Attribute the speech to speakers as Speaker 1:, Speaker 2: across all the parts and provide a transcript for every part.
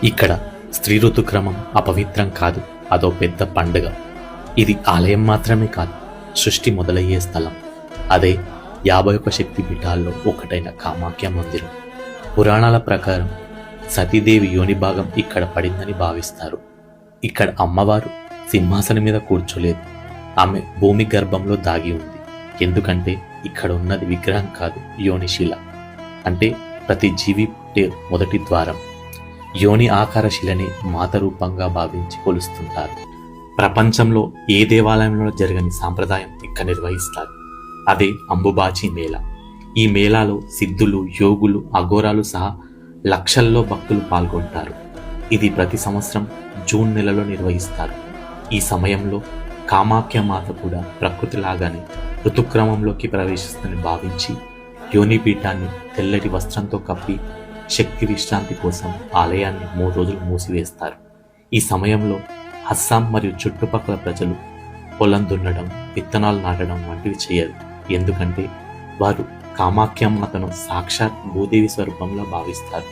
Speaker 1: ఇక్కడ స్త్రీ ఋతుక్రమం అపవిత్రం కాదు, అదో పెద్ద పండుగ. ఇది ఆలయం మాత్రమే కాదు, సృష్టి మొదలయ్యే స్థలం. అదే 51 శక్తి పీఠాల్లో ఒకటైన కామాఖ్య మందిరం. పురాణాల ప్రకారం సతీదేవి యోని భాగం ఇక్కడ పడిందని భావిస్తారు. ఇక్కడ అమ్మవారు సింహాసనం మీద కూర్చోలేదు, ఆమె భూమి గర్భంలో దాగి ఉంది. ఎందుకంటే ఇక్కడ ఉన్నది విగ్రహం కాదు, యోనిశిల. అంటే ప్రతి జీవి పుట్టే మొదటి ద్వారం. యోని ఆకార శిలని మాత రూపంగా భావించి కొలుస్తుంటారు. ప్రపంచంలో ఏ దేవాలయంలో జరగని సాంప్రదాయం ఇక్కడ నిర్వహిస్తారు. అదే అంబుబాచి మేళా. ఈ మేళాలో సిద్ధులు, యోగులు, అఘోరాలు సహా లక్షల్లో భక్తులు పాల్గొంటారు. ఇది ప్రతి సంవత్సరం జూన్ నెలలో నిర్వహిస్తారు. ఈ సమయంలో కామాఖ్య మాత కూడా ప్రకృతిలాగానే ఋతుక్రమంలోకి ప్రవేశిస్తుందని భావించి యోనిపీఠాన్ని తెల్లటి వస్త్రంతో కప్పి శక్తి విశ్రాంతి కోసం ఆలయాన్ని 3 రోజులు మూసివేస్తారు. ఈ సమయంలో అస్సాం మరియు చుట్టుపక్కల ప్రజలు పొలం దున్నడం, విత్తనాలు నాటడం వంటివి చేయరు. ఎందుకంటే వారు కామాఖ్య మాతను సాక్షాత్ భూదేవి స్వరూపంలో భావిస్తారు.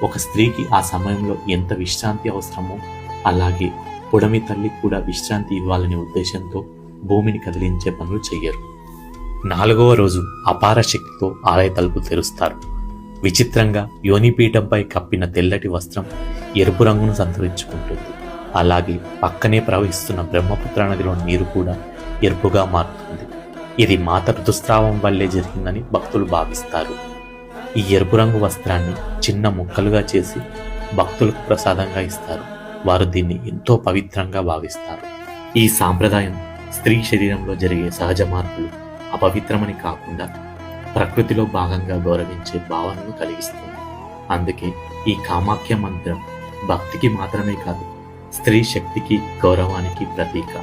Speaker 1: ఒక స్త్రీకి ఆ సమయంలో ఎంత విశ్రాంతి అవసరమో అలాగే పుడమి తల్లి కూడా విశ్రాంతి ఇవ్వాలనే ఉద్దేశంతో భూమిని కదిలించే పనులు చెయ్యరు. 4వ రోజు అపార శక్తితో ఆలయ తలుపు తెరుస్తారు. విచిత్రంగా యోనిపీఠంపై కప్పిన తెల్లటి వస్త్రం ఎరుపు రంగును సంతరించుకుంటుంది. అలాగే పక్కనే ప్రవహిస్తున్న బ్రహ్మపుత్ర నదిలో నీరు కూడా ఎరుపుగా మారుతుంది. ఇది మాత ఋతుస్రావం వల్లే జరిగిందని భక్తులు భావిస్తారు. ఈ ఎరుపు రంగు వస్త్రాన్ని చిన్న ముక్కలుగా చేసి భక్తులకు ప్రసాదంగా ఇస్తారు. వారు దీన్ని ఎంతో పవిత్రంగా భావిస్తారు. ఈ సాంప్రదాయం స్త్రీ శరీరంలో జరిగే సహజ మార్పులు అపవిత్రమని కాకుండా ప్రకృతిలో భాగంగా గౌరవించే భావనను కలిగిస్తుంది. అందుకే ఈ కామాఖ్య మందిరం భక్తికి మాత్రమే కాదు, స్త్రీ శక్తికి, గౌరవానికి ప్రతీక.